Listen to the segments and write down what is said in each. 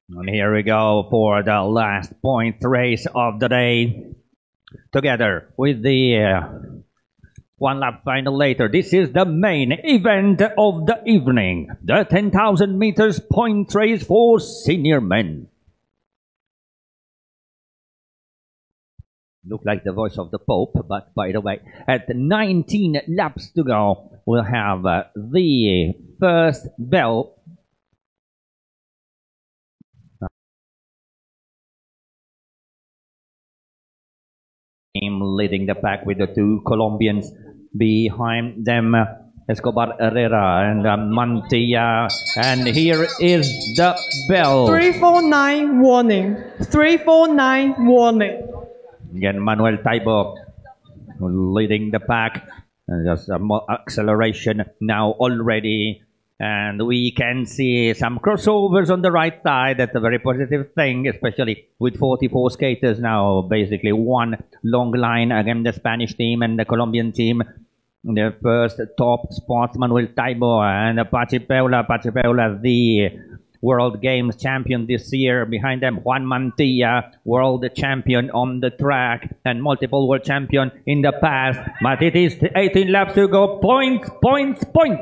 And here we go for the last points race of the day. Together with the one lap final later, this is the main event of the evening. The 10,000 meters points race for senior men. Look like the voice of the Pope, but by the way, at 19 laps to go, we'll have the first bell. Leading the pack with the two Colombians behind them, Escobar Herrera and Mantilla. And here is the bell. 349 warning. 349 warning. Again, Manuel Taibo leading the pack. Just more acceleration now already. And we can see some crossovers on the right side. That's a very positive thing, especially with 44 skaters now. Basically one long line against the Spanish team and the Colombian team. The first top spots, Manuel Taibo and Pachi Peula. Pachi Peula, the World Games champion this year. Behind them, Juan Mantilla, world champion on the track and multiple world champion in the past. But it is 18 laps to go. Points, points, points.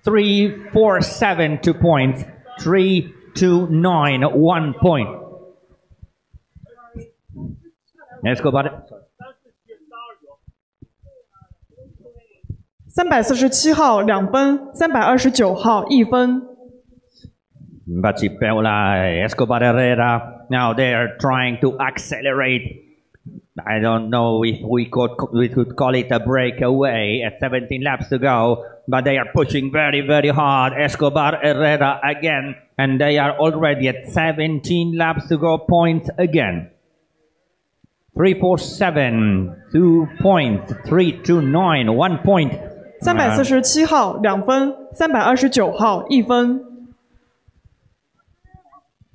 347 2 points, 329 1 point. Escobar. 347号2分，329号1分。Pachi Peula, Escobar Herrera. Now they are trying to accelerate. I don't know if we could call it a breakaway at 17 laps to go, but they are pushing very, very hard. Escobar Herrera again, and they are already at 17 laps to go. Points again. 347 2 points, 329 1 point. 347号2分，329号1分。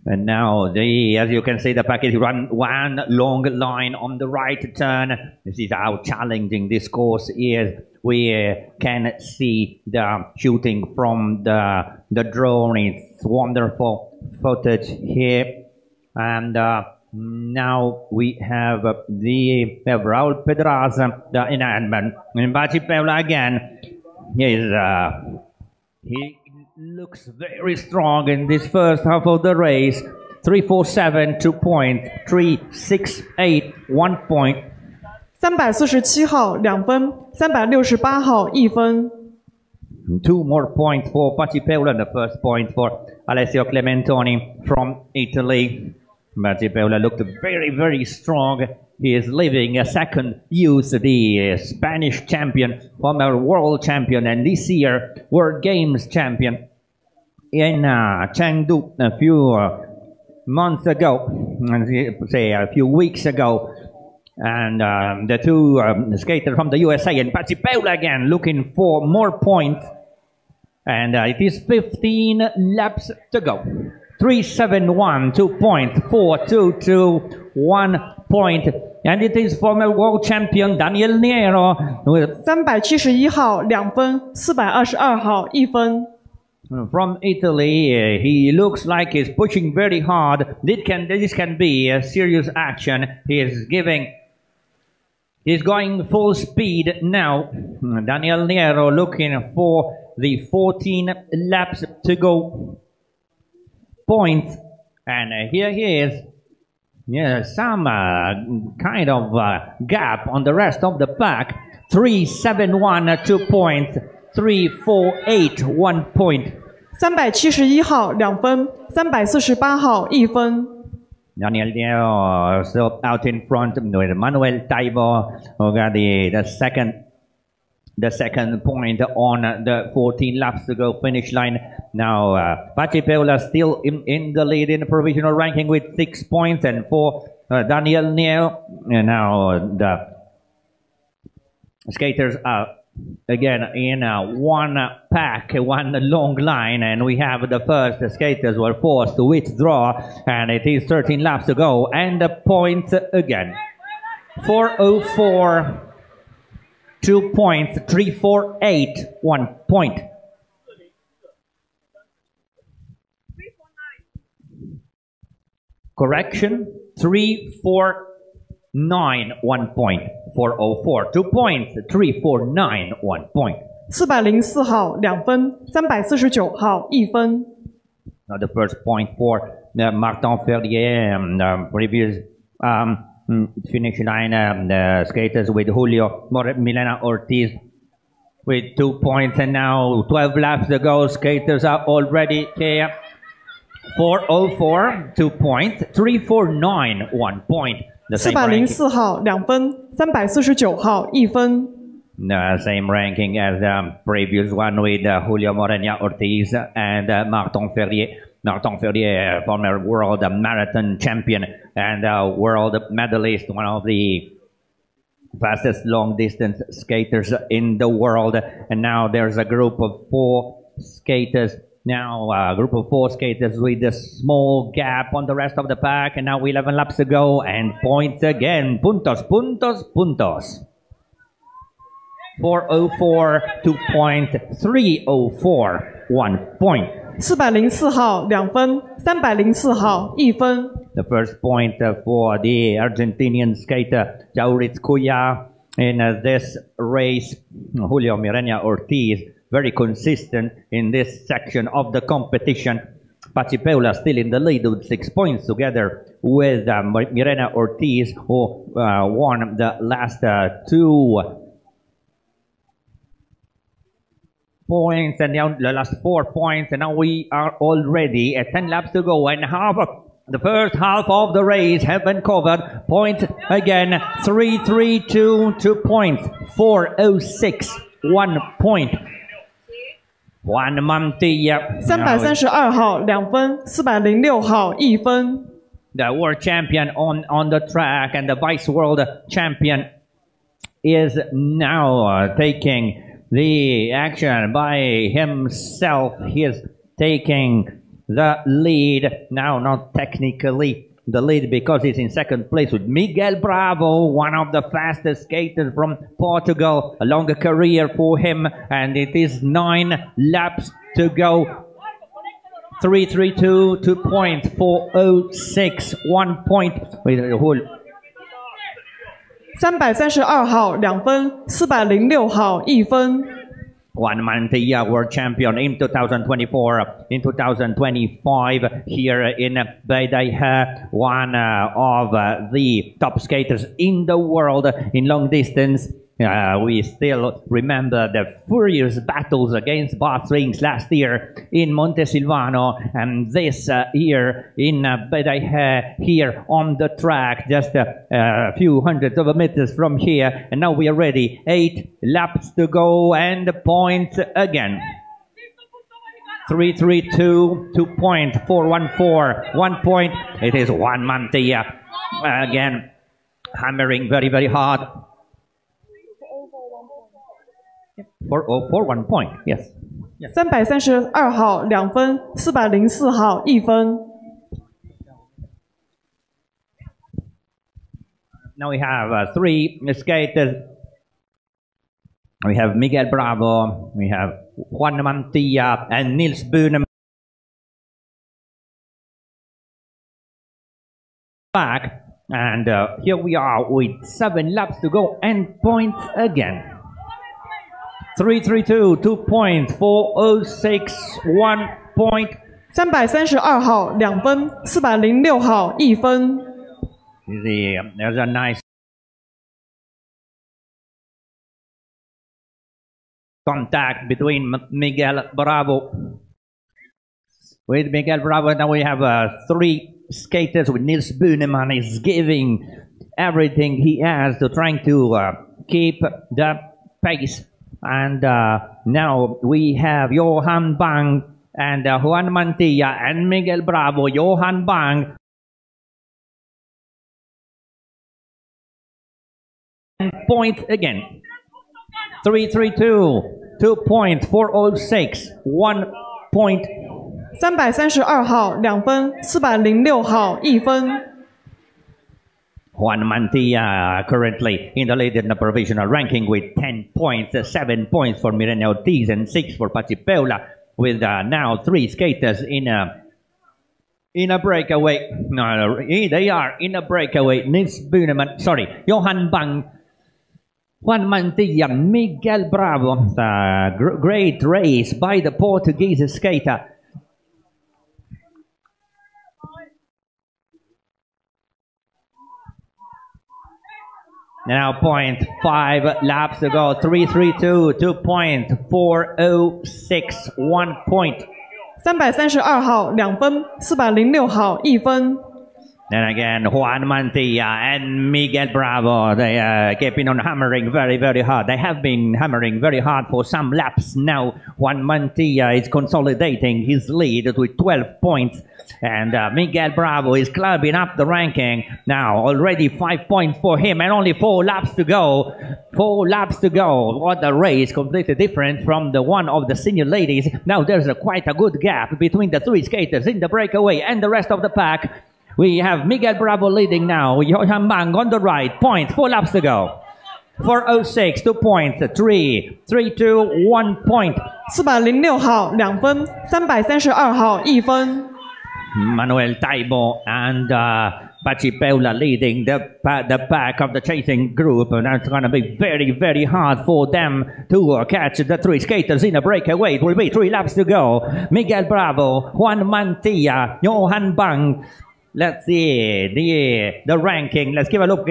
And now, as you can see, the package run one long line on the right turn. This is how challenging this course is. We can see the shooting from the drone. It's wonderful footage here. And now we have Raul Pedraza, the enactment. And Pachi Peula again. He looks very strong in this first half of the race. 347 2 points, 368 1 point. 347号2分，368号1分。Two more points for Pachi Peula, and the first point for Alessio Clementoni from Italy. Pachi Peula looked very, very strong. He is leaving a second use, the Spanish champion, former world champion, and this year World Games champion in Chengdu a few months ago, say a few weeks ago. And the two skaters from the USA and Pachi Peula again looking for more points. And it is 15 laps to go. 371 2 points, 422 1 point. And it is former world champion Daniel Niero. 371号2分，422号1分。From Italy, he looks like he's pushing very hard. This can be a serious action. He's going full speed now. Daniel Niero looking for the 14 laps to go points. And here he is. Yeah, some kind of gap on the rest of the pack. 371 2 points, 348 1 point. 371号2分，348号1分。Daniel Niero still out in front with Manuel Taibo, who got the second point on the 14 laps to go finish line. Now, Pachi Peula still in the lead in the provisional ranking with 6 points, and for Daniel Niero. And now the skaters are again in one pack, one long line, and we have the first skaters were forced to withdraw, and it is 13 laps to go, and the points again. 404 2 points, 348 1 point. Correction, 349, 1 point. 404, 2 points. 349, 1 point. 404号2分，349号1分。 Now the first point for Martin Ferrier, previous finish line skaters with Julio Milena Ortiz with 2 points, and now 12 laps to go. Skaters are already here. 404, 2 points. 349, 1 point. The same ranking. 404号2分，349号1分。 The same ranking as the previous one with Julio Morena Ortiz and Martin Ferrier. Martin Ferrier, former world marathon champion and world medalist, one of the fastest long distance skaters in the world. And now there's a group of 4 skaters. Now a group of 4 skaters with a small gap on the rest of the pack. And now 11 laps to go and points again. Puntos, puntos, puntos. 404, 2 points. 304, 1 point. 404号2分，304号1分。 The first point for the Argentinian skater Jauritz Cuya in this race. Julio Mirena Ortiz, very consistent in this section of the competition. Pachi Peula still in the lead with 6 points together with Mirena Ortiz, who won the last 2 points and now the last 4 points, and now we are already at 10 laps to go, and the first half of the race have been covered. Points again, 332, 2 points. 406, 1 point. Juan Mantilla. 332号2分，406号1分。 The world champion on the track and the vice world champion is now taking the action by himself. He is taking the lead now, not technically the lead because he's in second place with Miguel Bravo, one of the fastest skaters from Portugal. A longer career for him, and it is 9 laps to go. 332, 2 points. 406, 1 point. 332号2分，406号1分。 Juan Mantilla, world champion in 2024, in 2025 here in Baidahe, one of the top skaters in the world in long distance. We still remember the furious battles against Bart Swings last year in Montesilvano, and this year in Baidahe here on the track, just a few hundreds of meters from here. And now we are ready. 8 laps to go and points again. 332, 2 points. 414, 1 point. It is Juan Mantilla again hammering very, very hard. 404, 1 point. Yes. 332号2分，404号1分。 Now we have 3 skaters. We have Miguel Bravo, we have Juan Mantilla, and Nils Buneman. Back, and here we are with 7 laps to go and points again. 332, 2 points. 406, 1 point. 332号2分，406号1分。 There's a nice contact between Miguel Bravo. With Miguel Bravo, now we have 3 skaters with Nils Buneman. Is giving everything he has to trying to keep the pace. And now we have Johan Bang and Juan Mantilla and Miguel Bravo. Johan Bang. And point again. 332, 2 points. 406, 1 point. 332号2分，406号1分。 Juan Mantilla currently in the lead in the provisional ranking with 10 points, 7 points for Mirena Ortiz and 6 for Pachi Peula, with now 3 skaters in a breakaway. No, they are in a breakaway. Nils Buneman, sorry, Johan Bang, Juan Mantilla, Miguel Bravo. Great race by the Portuguese skater. Now 0.5 laps to go. 3:32, 2.406, 1 point. 332号2分，406号1分。 Then again, Juan Mantilla and Miguel Bravo, they keeping on hammering very, very hard. They have been hammering very hard for some laps now. Juan Mantilla is consolidating his lead with 12 points. And Miguel Bravo is climbing up the ranking. Now already 5 points for him and only 4 laps to go. 4 laps to go. What a race, completely different from the one of the senior ladies. Now there's quite a good gap between the 3 skaters in the breakaway and the rest of the pack. We have Miguel Bravo leading now. Johan Bang on the right. 4 laps to go. 4:06, 2 points. 3:32, 1 point. 406号2分，332号1分。 Manuel Taibo and Pachi Peula leading the pack of the chasing group, and that's going to be very, very hard for them to catch the 3 skaters in a breakaway. It will be 3 laps to go. Miguel Bravo, Juan Mantilla, Johan Bang. Let's see the ranking. Let's give a look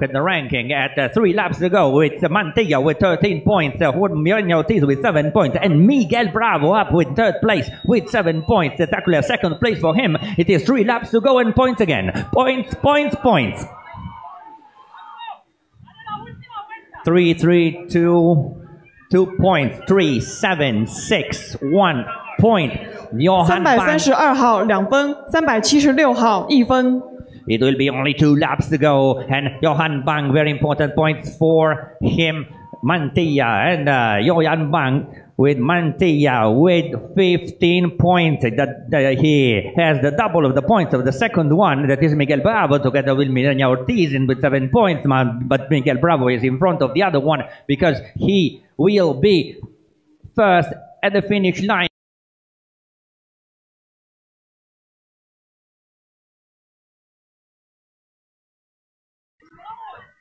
at the ranking at 3 laps to go with Mantilla with 13 points, Juan Ortiz with 7 points, and Miguel Bravo up with 3rd place with 7 points. Spectacular 2nd place for him. It is 3 laps to go and points again. Points. 3:32, 2 points. 3:76, 1 point. Johan Bang. 332号2分，376号1分。 It will be only 2 laps to go, and Johan Bang, very important points for him. Mantilla and Johan Bang with Mantilla with 15 points. He has the double of the points of the second one. That is Miguel Bravo together with Mirena Ortiz with 7 points. But Miguel Bravo is in front of the other one because he will be first at the finish line.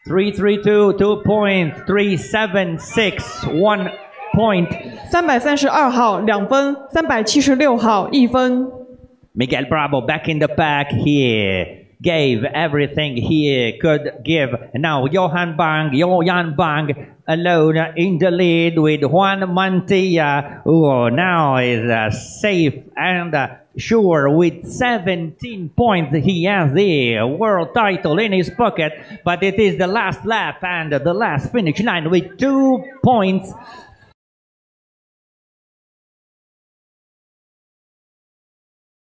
3:32, 2 points. 3:76, 1 point. 332号2分，376号1分。 Miguel Bravo back in the pack here. Gave everything he could give. Now Johan Bang alone in the lead with Juan Mantilla, who now is safe and sure with 17 points. He has the world title in his pocket, but it is the last lap and the last finish line with 2 points.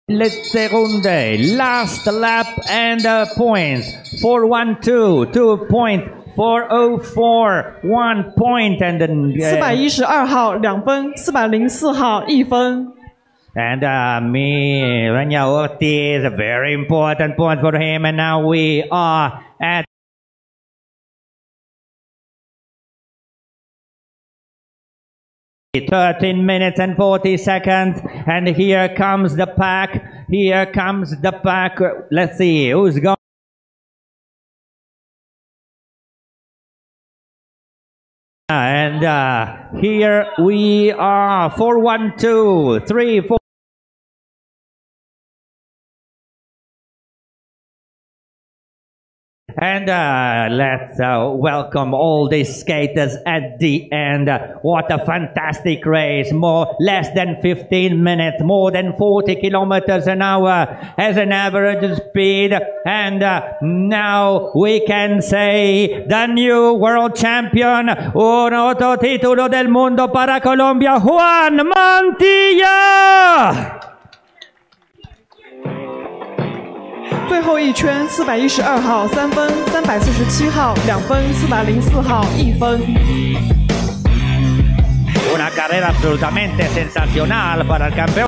Let's seconde, last lap and points. 4:12, 2 points. 4:04, 1 point, and then 412号2分，404号1分。 And Mirena Ortiz, a very important point for him. And now we are at $13 minutes and 40 seconds, and here comes the pack. Here comes the pack. Let's see who's going. And here we are. 4:12, 3, 4. And let's welcome all these skaters at the end. What a fantastic race. Less than 15 minutes, more than 40 kilometers an hour as an average speed. And now we can say the new world champion, un otro título del mundo para Colombia, Juan Mantilla. 最后一圈，412号3分，347号2分，404号1分。 Una carrera absolutamente sensacional para el campeón.